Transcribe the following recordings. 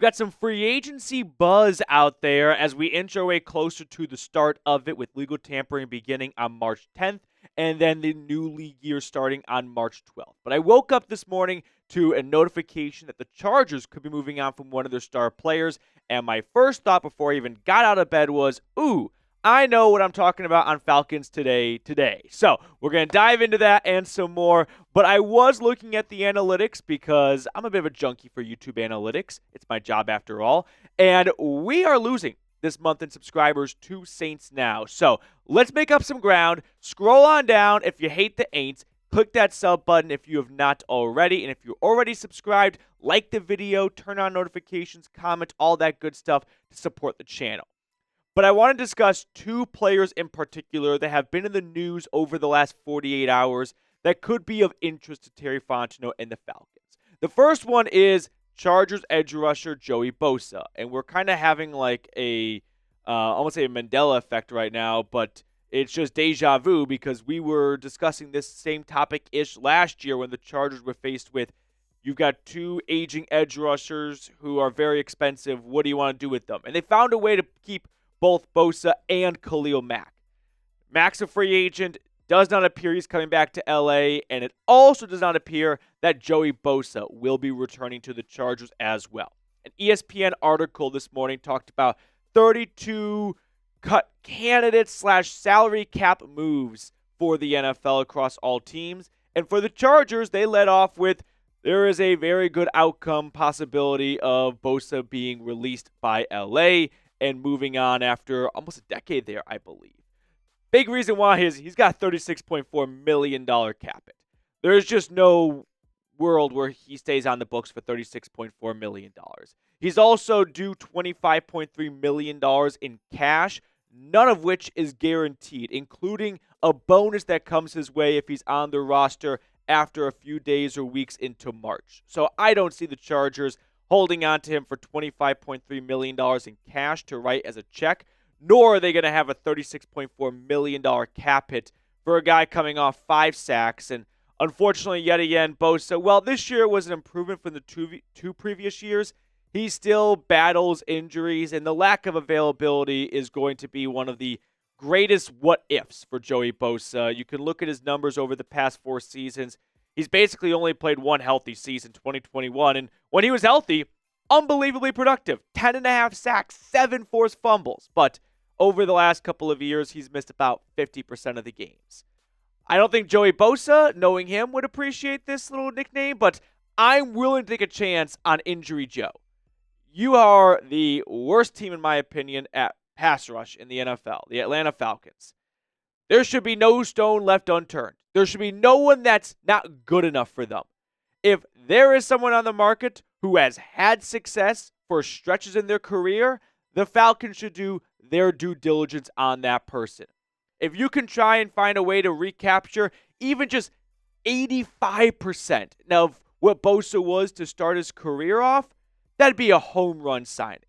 got some free agency buzz out there as we inch our way closer to the start of it, with legal tampering beginning on March 10th and then the new league year starting on March 12th. But I woke up this morning to a notification that the Chargers could be moving on from one of their star players, and my first thought before I even got out of bed was, ooh, I know what I'm talking about on Falcons today. So we're going to dive into that and some more. But I was looking at the analytics because I'm a bit of a junkie for YouTube analytics. It's my job after all. And we are losing this month in subscribers to Saints now. So let's make up some ground. Scroll on down if you hate the Aints. Click that sub button if you have not already. And if you're already subscribed, like the video, turn on notifications, comment, all that good stuff to support the channel. But I want to discuss two players in particular that have been in the news over the last 48 hours that could be of interest to Terry Fontenot and the Falcons. The first one is Chargers edge rusher Joey Bosa. And we're kind of having like I won't say a Mandela effect right now, but it's just deja vu because we were discussing this same topic-ish last year when the Chargers were faced with, you've got two aging edge rushers who are very expensive. What do you want to do with them? And they found a way to keep both Bosa and Khalil Mack. Mack's a free agent. Does not appear he's coming back to LA. And it also does not appear that Joey Bosa will be returning to the Chargers as well. An ESPN article this morning talked about 32 cut candidates / salary cap moves for the NFL across all teams. And for the Chargers, they led off with, there is a very good outcome possibility of Bosa being released by LA and moving on after almost a decade there, I believe. Big reason why is he's got a $36.4 million cap hit. There's just no world where he stays on the books for $36.4 million. He's also due $25.3 million in cash, none of which is guaranteed, including a bonus that comes his way if he's on the roster after a few days or weeks into March. So I don't see the Chargers holding on to him for $25.3 million in cash to write as a check, nor are they going to have a $36.4 million cap hit for a guy coming off 5 sacks. And unfortunately, yet again, Bosa, well, this year was an improvement from the two previous years. He still battles injuries, and the lack of availability is going to be one of the greatest what-ifs for Joey Bosa. You can look at his numbers over the past 4 seasons. He's basically only played one healthy season, 2021, and when he was healthy, unbelievably productive. 10.5 sacks, 7 forced fumbles. But over the last couple of years, he's missed about 50% of the games. I don't think Joey Bosa, knowing him, would appreciate this little nickname, but I'm willing to take a chance on Injury Joe. You are the worst team, in my opinion, at pass rush in the NFL, the Atlanta Falcons. There should be no stone left unturned. There should be no one that's not good enough for them. If there is someone on the market who has had success for stretches in their career, the Falcons should do their due diligence on that person. If you can try and find a way to recapture even just 85% of what Bosa was to start his career off, that'd be a home run signing.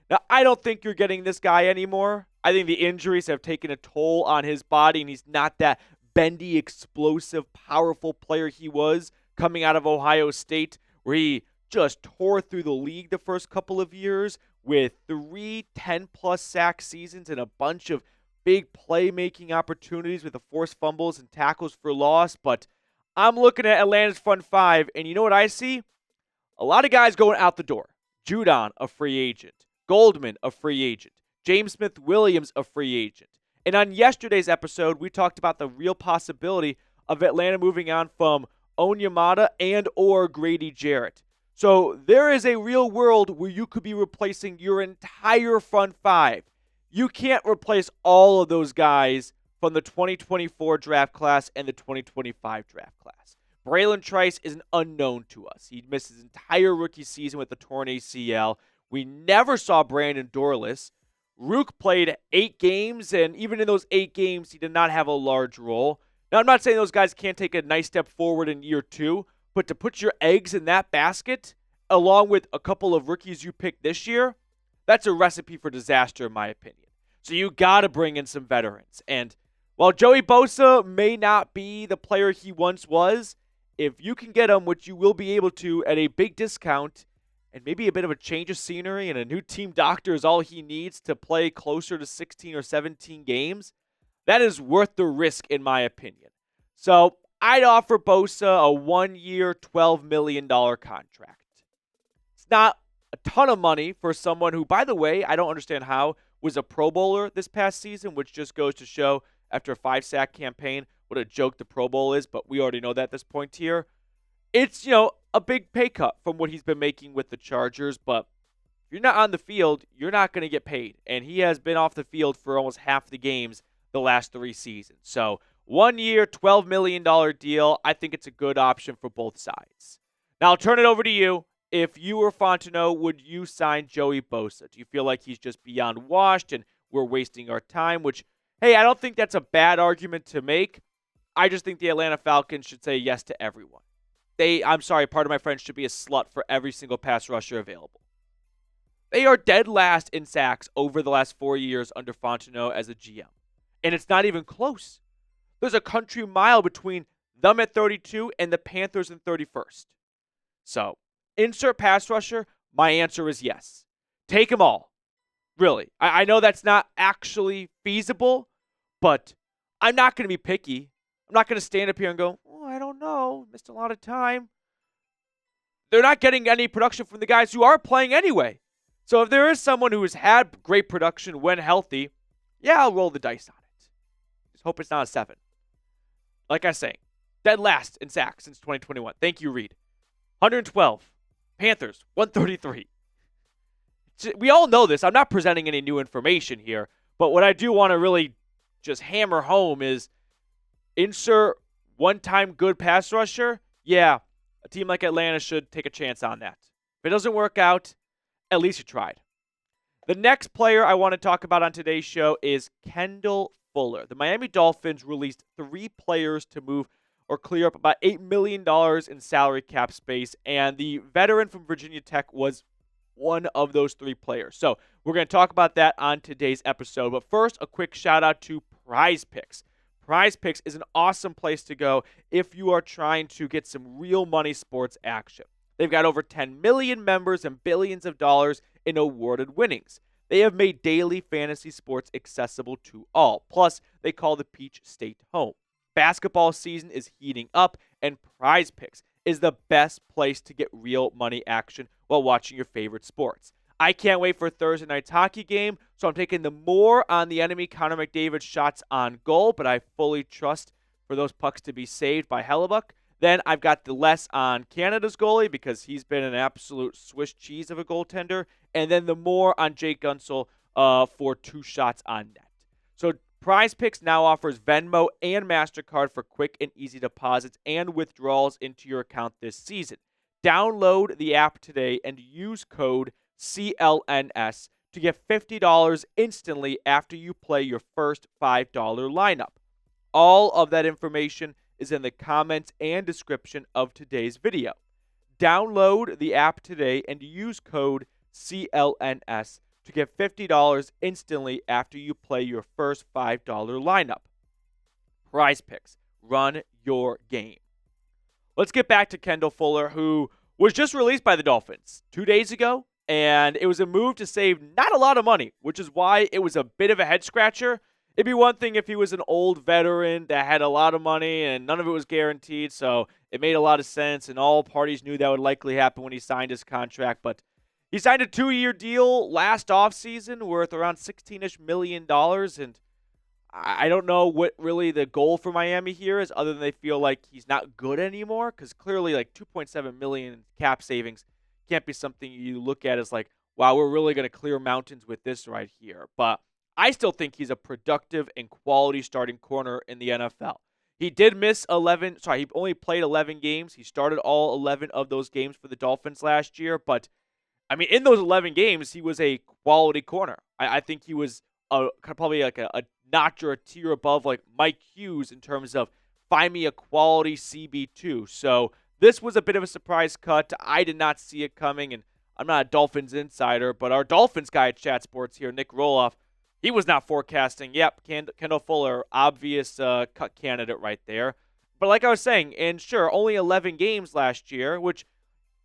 Now, I don't think you're getting this guy anymore. I think the injuries have taken a toll on his body, and he's not that bendy, explosive, powerful player he was coming out of Ohio State, where he just tore through the league the first couple of years with 3 10-plus sack seasons and a bunch of big playmaking opportunities with the forced fumbles and tackles for loss. But I'm looking at Atlanta's front 5, and you know what I see? A lot of guys going out the door. Judon, a free agent. Goldman, a free agent. James Smith-Williams, a free agent. And on yesterday's episode, we talked about the real possibility of Atlanta moving on from Onyemata and or Grady Jarrett. So there is a real world where you could be replacing your entire front 5. You can't replace all of those guys from the 2024 draft class and the 2025 draft class. Braylon Trice is an unknown to us. He missed his entire rookie season with a torn ACL. We never saw Brandon Dorless. Rook played 8 games, and even in those 8 games, he did not have a large role. Now, I'm not saying those guys can't take a nice step forward in year 2, but to put your eggs in that basket, along with a couple of rookies you picked this year, that's a recipe for disaster, in my opinion. So you got to bring in some veterans. And while Joey Bosa may not be the player he once was, if you can get him, which you will be able to at a big discount, and maybe a bit of a change of scenery and a new team doctor is all he needs to play closer to 16 or 17 games, that is worth the risk in my opinion. So I'd offer Bosa a 1-year, $12 million contract. It's not a ton of money for someone who, by the way, I don't understand how, was a Pro Bowler this past season, which just goes to show after a 5-sack campaign what a joke the Pro Bowl is, but we already know that at this point here. It's, a big pay cut from what he's been making with the Chargers, but if you're not on the field, you're not going to get paid. And he has been off the field for almost half the games the last 3 seasons. So 1 year, $12 million deal. I think it's a good option for both sides. Now I'll turn it over to you. If you were Fontenot, would you sign Joey Bosa? Do you feel like he's just beyond washed and we're wasting our time? Which, hey, I don't think that's a bad argument to make. I just think the Atlanta Falcons should say yes to everyone. Part of my friends should be a slut for every single pass rusher available. They are dead last in sacks over the last 4 years under Fontenot as a GM. And it's not even close. There's a country mile between them at 32 and the Panthers in 31st. So, insert pass rusher, my answer is yes. Take them all. Really. I know that's not actually feasible, but I'm not going to be picky. I'm not going to stand up here and go, I don't know. Missed a lot of time. They're not getting any production from the guys who are playing anyway. So if there is someone who has had great production when healthy, yeah, I'll roll the dice on it. Just hope it's not a 7. Like I say, dead last in sacks since 2021. Thank you, Reed. 112. Panthers, 133. We all know this. I'm not presenting any new information here. But what I do want to really just hammer home is insert one-time good pass rusher. Yeah, a team like Atlanta should take a chance on that. If it doesn't work out, at least you tried. The next player I want to talk about on today's show is Kendall Fuller. The Miami Dolphins released 3 players to move or clear up about $8 million in salary cap space, and the veteran from Virginia Tech was one of those 3 players. So we're going to talk about that on today's episode. But first, a quick shout out to Prize Picks. Prize Picks is an awesome place to go if you are trying to get some real money sports action. They've got over 10 million members and billions of dollars in awarded winnings. They have made daily fantasy sports accessible to all. Plus, they call the Peach State home. Basketball season is heating up, and Prize Picks is the best place to get real money action while watching your favorite sports. I can't wait for Thursday night's hockey game, so I'm taking the more on the enemy Connor McDavid shots on goal, but I fully trust for those pucks to be saved by Hellebuck. Then I've got the less on Canada's goalie because he's been an absolute Swiss cheese of a goaltender, and then the more on Jake Gunsel for 2 shots on net. So Prize Picks now offers Venmo and MasterCard for quick and easy deposits and withdrawals into your account this season. Download the app today and use code CLNS to get $50 instantly after you play your first $5 lineup. All of that information is in the comments and description of today's video. Download the app today and use code CLNS to get $50 instantly after you play your first $5 lineup. Prize Picks. Run your game. Let's get back to Kendall Fuller, who was just released by the Dolphins 2 days ago, and it was a move to save not a lot of money, which is why it was a bit of a head-scratcher. It'd be one thing if he was an old veteran that had a lot of money and none of it was guaranteed, so it made a lot of sense, and all parties knew that would likely happen when he signed his contract, but he signed a 2-year deal last offseason worth around $16-ish million, and I don't know what really the goal for Miami here is other than they feel like he's not good anymore, because clearly like $2.7 million cap savings can't be something you look at as like, wow, we're really going to clear mountains with this right here. But I still think he's a productive and quality starting corner in the NFL. He did miss he only played 11 games. He started all 11 of those games for the Dolphins last year, but I mean, in those 11 games, he was a quality corner. I think he was probably like a notch or a tier above like Mike Hughes in terms of find me a quality CB2. So this was a bit of a surprise cut. I did not see it coming, and I'm not a Dolphins insider, but our Dolphins guy at Chat Sports here, Nick Roloff, he was not forecasting. Yep, Kendall Fuller, obvious cut candidate right there. But like I was saying, and sure, only 11 games last year, which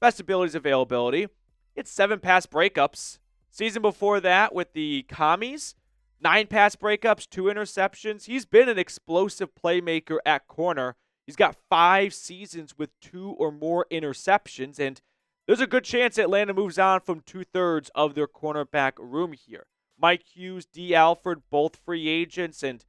best abilities availability. He had 7 pass breakups. Season before that with the Commies, 9 pass breakups, 2 interceptions. He's been an explosive playmaker at corner. He's got 5 seasons with 2 or more interceptions, and there's a good chance Atlanta moves on from 2/3 of their cornerback room here. Mike Hughes, D. Alford, both free agents, and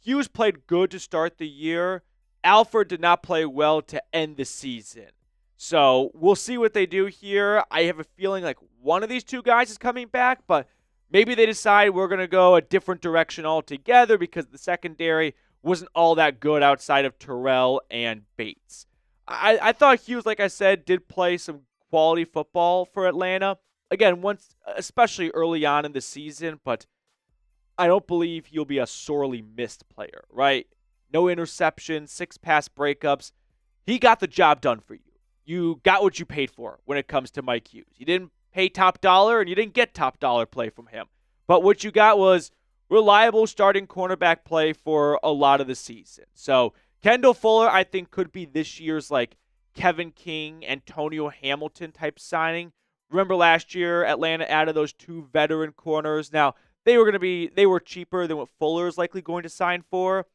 Hughes played good to start the year. Alford did not play well to end the season. So we'll see what they do here. I have a feeling like one of these two guys is coming back, but maybe they decide we're going to go a different direction altogether because the secondary wasn't all that good outside of Terrell and Bates. I thought Hughes, like I said, did play some quality football for Atlanta. Again, once, especially early on in the season, but I don't believe he'll be a sorely missed player, right? No interceptions, 6 pass breakups. He got the job done for you. You got what you paid for when it comes to Mike Hughes. You didn't pay top dollar, and you didn't get top dollar play from him. But what you got was reliable starting cornerback play for a lot of the season. So Kendall Fuller, I think, could be this year's like Kevin King, Antonio Hamilton type signing. Remember last year, Atlanta added those 2 veteran corners. Now, they were cheaper than what Fuller is likely going to sign for.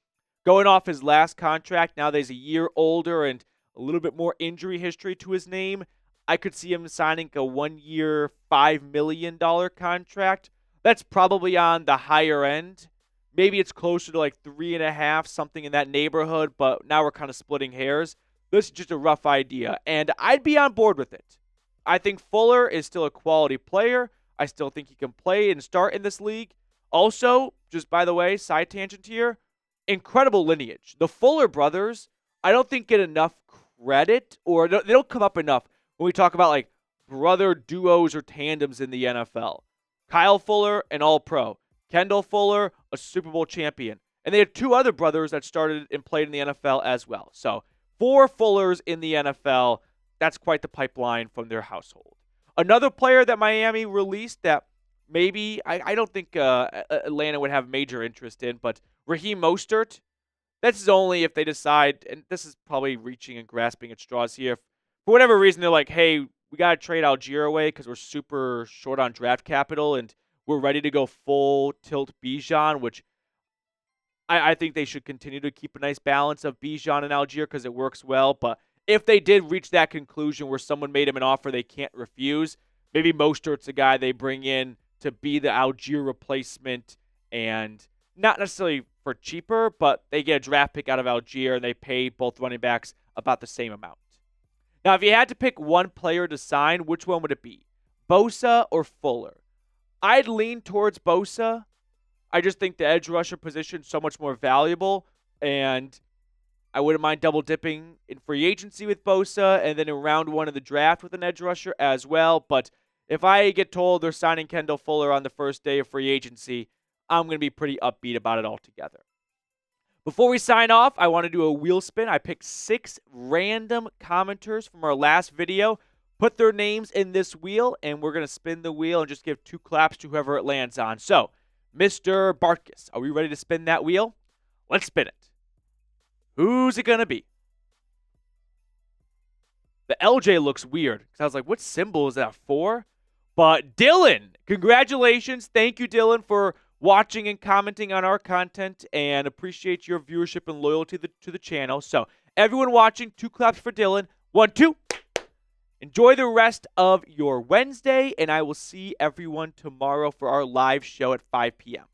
Going off his last contract, now that he's a year older and a little bit more injury history to his name, I could see him signing a 1-year, $5 million contract. That's probably on the higher end. Maybe it's closer to like 3.5, something in that neighborhood, but now we're kind of splitting hairs. This is just a rough idea, and I'd be on board with it. I think Fuller is still a quality player. I still think he can play and start in this league. Also, just by the way, side tangent here, incredible lineage. The Fuller brothers, I don't think get enough credit, or they don't come up enough when we talk about like brother duos or tandems in the NFL. Kyle Fuller, an All-Pro. Kendall Fuller, a Super Bowl champion. And they had 2 other brothers that started and played in the NFL as well. So 4 Fullers in the NFL. That's quite the pipeline from their household. Another player that Miami released that maybe I don't think Atlanta would have major interest in, but Raheem Mostert. This is only if they decide, and this is probably reaching and grasping at straws here. For whatever reason, they're like, hey, we got to trade Algier away because we're super short on draft capital, and we're ready to go full tilt Bijan, which I think they should continue to keep a nice balance of Bijan and Algier because it works well. But if they did reach that conclusion where someone made him an offer they can't refuse, maybe Mostert's a guy they bring in to be the Algier replacement, and not necessarily for cheaper, but they get a draft pick out of Algier and they pay both running backs about the same amount. Now, if you had to pick one player to sign, which one would it be? Bosa or Fuller? I'd lean towards Bosa. I just think the edge rusher position is so much more valuable, and I wouldn't mind double dipping in free agency with Bosa and then in round 1 of the draft with an edge rusher as well. But if I get told they're signing Kendall Fuller on the first day of free agency, I'm going to be pretty upbeat about it altogether. Before we sign off, I want to do a wheel spin. I picked 6 random commenters from our last video, put their names in this wheel, and we're going to spin the wheel and just give 2 claps to whoever it lands on. So, Mr. Bartkus, are we ready to spin that wheel? Let's spin it. Who's it going to be? The LJ looks weird because I was like, what symbol is that for? But Dylan, congratulations. Thank you, Dylan, for watching and commenting on our content, and appreciate your viewership and loyalty to the channel. So everyone watching, 2 claps for Dylan. 1, 2. Enjoy the rest of your Wednesday, and I will see everyone tomorrow for our live show at 5 p.m.